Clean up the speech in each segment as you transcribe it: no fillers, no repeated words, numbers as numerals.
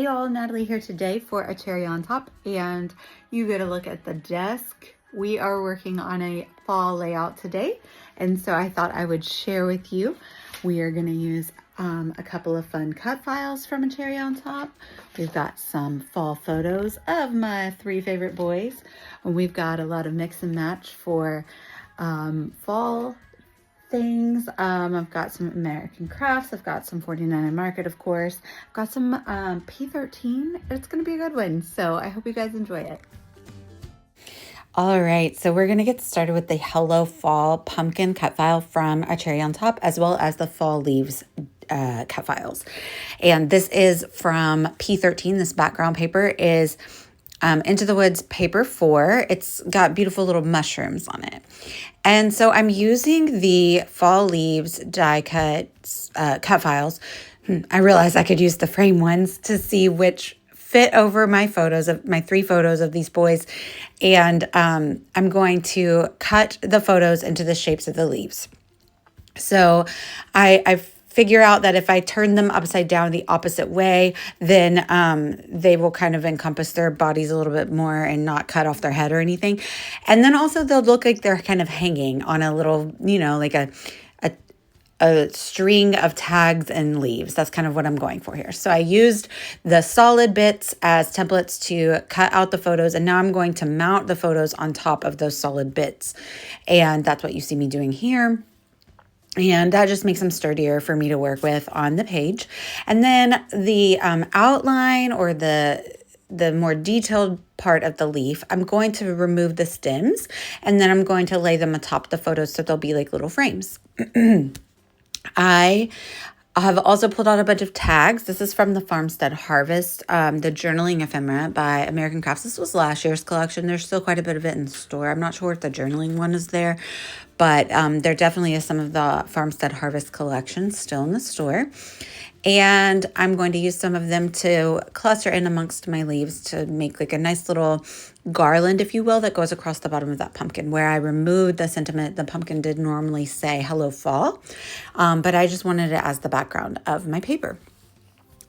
y'all, Natalie here today for a cherry on top, and you get a look at the desk. We are working on a fall layout today, and so I thought I would share with you. We are going to use a couple of fun cut files from a cherry on top. We've got some fall photos of my 3 favorite boys, and we've got a lot of mix and match for fall things. I've got some American Crafts. I've got some 49 Market, of course. I've got some P13. It's going to be a good one. So I hope you guys enjoy it. All right, so we're going to get started with the Hello Fall pumpkin cut file from a cherry on top, as well as the fall leaves cut files. And this is from P13. This background paper is Into the Woods paper 4. It's got beautiful little mushrooms on it. And so I'm using the fall leaves die cuts, cut files. I realized I could use the frame ones to see which fit over my photos of my 3 photos of these boys. And I'm going to cut the photos into the shapes of the leaves. So I figure out that if I turn them upside down the opposite way, then they will kind of encompass their bodies a little bit more and not cut off their head or anything. And then also they'll look like they're kind of hanging on a little, like a string of tags and leaves. That's kind of what I'm going for here. So I used the solid bits as templates to cut out the photos, and now I'm going to mount the photos on top of those solid bits. And that's what you see me doing here. And that just makes them sturdier for me to work with on the page. And then the outline, or the more detailed part of the leaf, I'm going to remove the stems, and then I'm going to lay them atop the photos so they'll be like little frames. I have also pulled out a bunch of tags. This is from the Farmstead Harvest, the Journaling Ephemera by American Crafts. This was last year's collection. There's still quite a bit of it in the store. I'm not sure if the journaling one is there, but there definitely is some of the Farmstead Harvest collection still in the store. And I'm going to use some of them to cluster in amongst my leaves to make like a nice little garland, if you will, that goes across the bottom of that pumpkin, where I removed the sentiment. The pumpkin did normally say hello fall, but I just wanted it as the background of my paper.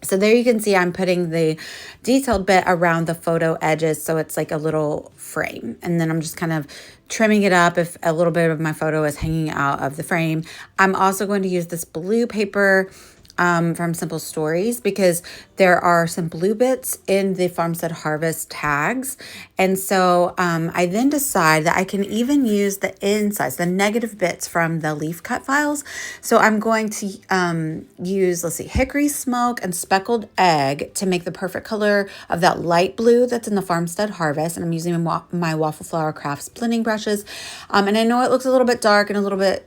So there you can see I'm putting the detailed bit around the photo edges, so it's like a little frame. And then I'm just kind of trimming it up if a little bit of my photo is hanging out of the frame. I'm also going to use this blue paper from Simple Stories, because there are some blue bits in the Farmstead Harvest tags. And so I then decide that I can even use the insides, the negative bits from the leaf cut files. So I'm going to use, Hickory Smoke and Speckled Egg to make the perfect color of that light blue that's in the Farmstead Harvest. And I'm using my Waffle Flower Crafts blending brushes. And I know it looks a little bit dark and a little bit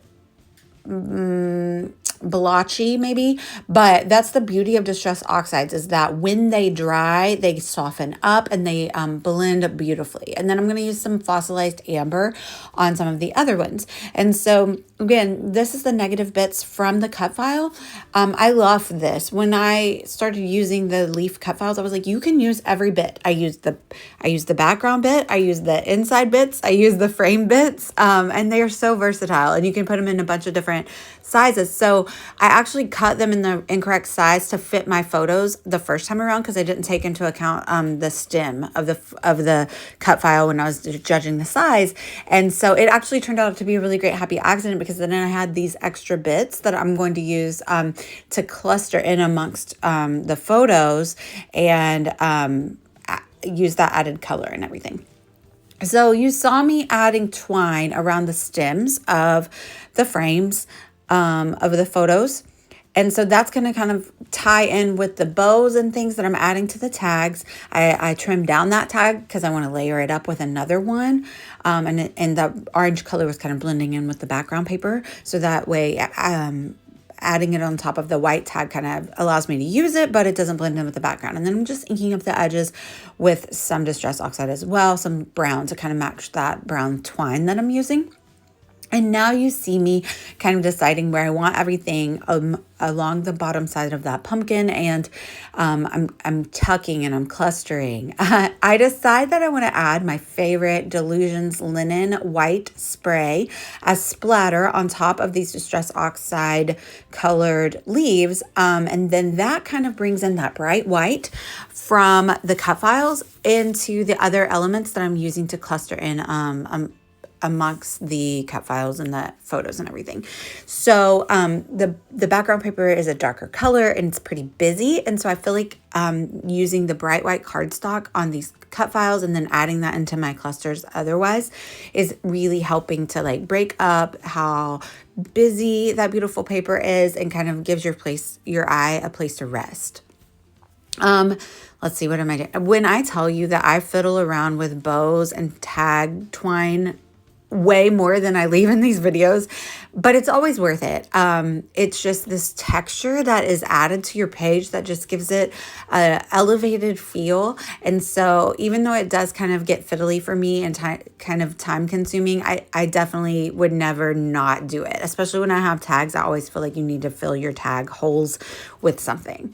blotchy maybe, but that's the beauty of distress oxides, is that when they dry, they soften up and they blend beautifully. And then I'm going to use some fossilized amber on some of the other ones. And so again, this is the negative bits from the cut file. I love this. When I started using the leaf cut files, I was like, you can use every bit. I used the background bit, I used the inside bits, I used the frame bits, and they are so versatile, and you can put them in a bunch of different sizes. So I actually cut them in the incorrect size to fit my photos the first time around, because I didn't take into account the stem of the cut file when I was judging the size. And so it actually turned out to be a really great happy accident, because then I had these extra bits that I'm going to use to cluster in amongst the photos and use that added color and everything. So you saw me adding twine around the stems of the frames of the photos. And so that's going to kind of tie in with the bows and things that I'm adding to the tags. I trimmed down that tag because I want to layer it up with another one. And the orange color was kind of blending in with the background paper. So that way, adding it on top of the white tag kind of allows me to use it, but it doesn't blend in with the background. And then I'm just inking up the edges with some Distress Oxide as well, some brown to kind of match that brown twine that I'm using. And now you see me kind of deciding where I want everything along the bottom side of that pumpkin, and I'm tucking and I'm clustering. I decide that I want to add my favorite Delusions linen white spray as splatter on top of these Distress Oxide colored leaves, and then that kind of brings in that bright white from the cut files into the other elements that I'm using to cluster in amongst the cut files and the photos and everything. So the background paper is a darker color and it's pretty busy. And so I feel like using the bright white cardstock on these cut files and then adding that into my clusters otherwise is really helping to like break up how busy that beautiful paper is and kind of gives your eye a place to rest. Let's see, what am I doing? When I tell you that I fiddle around with bows and tag twine way more than I leave in these videos, but it's always worth it. It's just this texture that is added to your page that just gives it an elevated feel. And so even though it does kind of get fiddly for me and kind of time consuming, I definitely would never not do it. Especially when I have tags, I always feel like you need to fill your tag holes with something.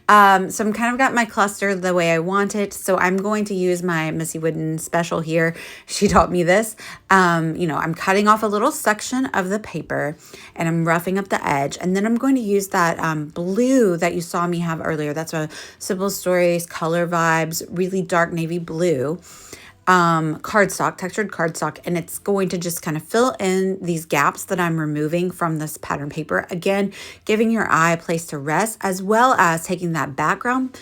So I'm kind of got my cluster the way I want it. So I'm going to use my Missy Wooden special here. She taught me this. I'm cutting off a little section of the paper and I'm roughing up the edge. And then I'm going to use that blue that you saw me have earlier. That's a Simple Stories Color Vibes, really dark navy blue cardstock, textured cardstock. And it's going to just kind of fill in these gaps that I'm removing from this pattern paper. Again, giving your eye a place to rest, as well as taking that background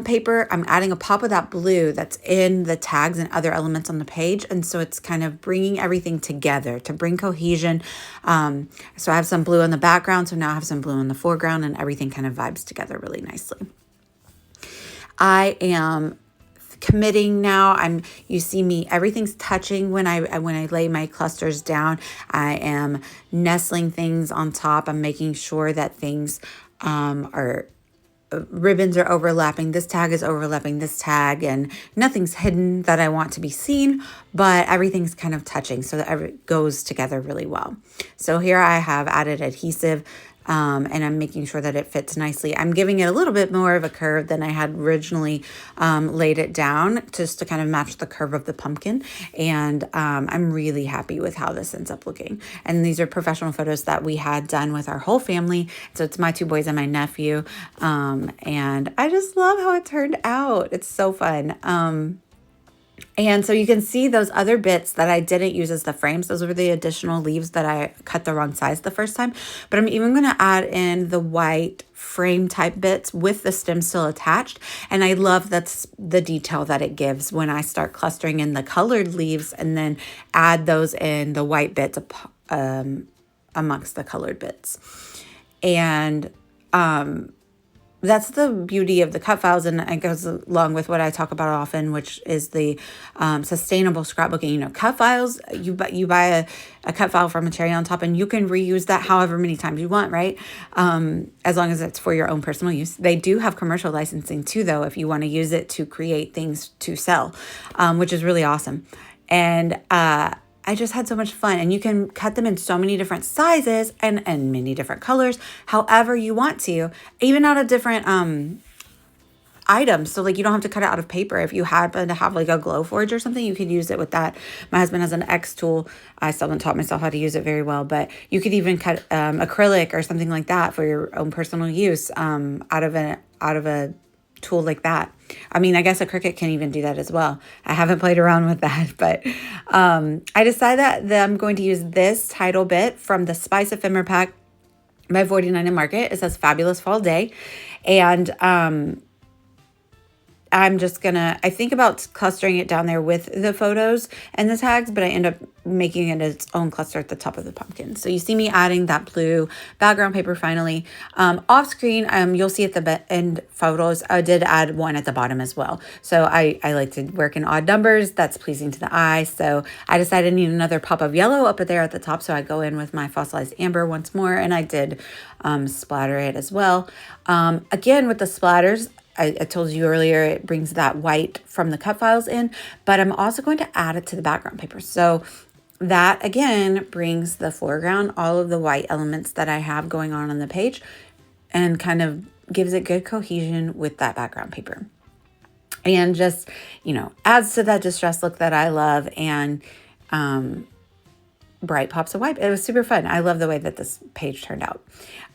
paper, I'm adding a pop of that blue that's in the tags and other elements on the page. And so it's kind of bringing everything together to bring cohesion. So I have some blue in the background. So now I have some blue in the foreground and everything kind of vibes together really nicely. I am committing now. You see me, everything's touching when I lay my clusters down. I am nestling things on top. I'm making sure that things ribbons are overlapping. This tag is overlapping this tag, and nothing's hidden that I want to be seen, but everything's kind of touching so that it goes together really well. So here I have added adhesive, and I'm making sure that it fits nicely. I'm giving it a little bit more of a curve than I had originally laid it down, just to kind of match the curve of the pumpkin. And I'm really happy with how this ends up looking. And these are professional photos that we had done with our whole family. So it's my two boys and my nephew. And I just love how it turned out. It's so fun. And so you can see those other bits that I didn't use as the frames. Those were the additional leaves that I cut the wrong size the first time. But I'm even going to add in the white frame type bits with the stem still attached. And I love that's the detail that it gives when I start clustering in the colored leaves and then add those in the white bits amongst the colored bits. And that's the beauty of the cut files, and it goes along with what I talk about often, which is the sustainable scrapbooking. Cut files, you buy a cut file from a Cherry on Top, and you can reuse that however many times you want, right? As long as it's for your own personal use. They do have commercial licensing too, though, if you want to use it to create things to sell, which is really awesome. And I just had so much fun, and you can cut them in so many different sizes and many different colors, however you want to, even out of different items. So like you don't have to cut it out of paper. If you happen to have like a Glowforge or something, you could use it with that. My husband has an X tool. I still haven't taught myself how to use it very well, but you could even cut acrylic or something like that for your own personal use out of a tool like that. I mean, I guess a Cricut can even do that as well. I haven't played around with that, but I decided that I'm going to use this title bit from the Spice Ephemera Pack by 49 and Market. It says Fabulous Fall Day. And I'm just gonna, I think about clustering it down there with the photos and the tags, but I end up making it its own cluster at the top of the pumpkin. So you see me adding that blue background paper finally. Off screen, you'll see at the end photos, I did add one at the bottom as well. So I like to work in odd numbers. That's pleasing to the eye. So I decided I need another pop of yellow up there at the top. So I go in with my fossilized amber once more, and I did splatter it as well. Again, with the splatters, I told you earlier, it brings that white from the cut files in, but I'm also going to add it to the background paper. So that again brings the foreground, all of the white elements that I have going on the page, and kind of gives it good cohesion with that background paper. And just, adds to that distress look that I love, and bright pops of white. It was super fun. I love the way that this page turned out.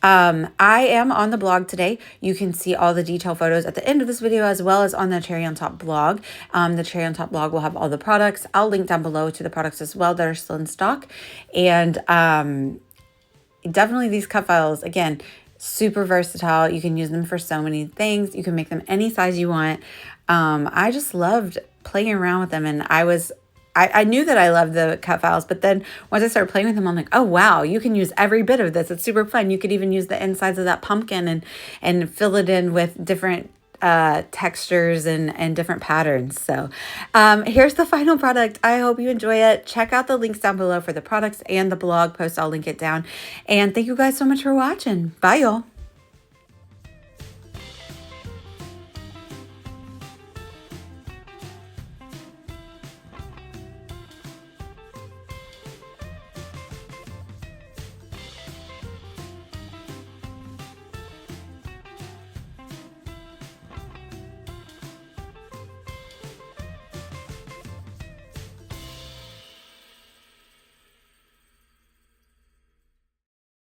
I am on the blog today. You can see all the detail photos at the end of this video, as well as on the Cherry on Top blog. The Cherry on Top blog will have all the products. I'll link down below to the products as well that are still in stock. And definitely these cut files, again, super versatile. You can use them for so many things. You can make them any size you want. I just loved playing around with them, and I knew that I loved the cut files, but then once I started playing with them, I'm like, oh, wow, you can use every bit of this. It's super fun. You could even use the insides of that pumpkin and fill it in with different textures and different patterns. So here's the final product. I hope you enjoy it. Check out the links down below for the products and the blog post. I'll link it down. And thank you guys so much for watching. Bye, y'all.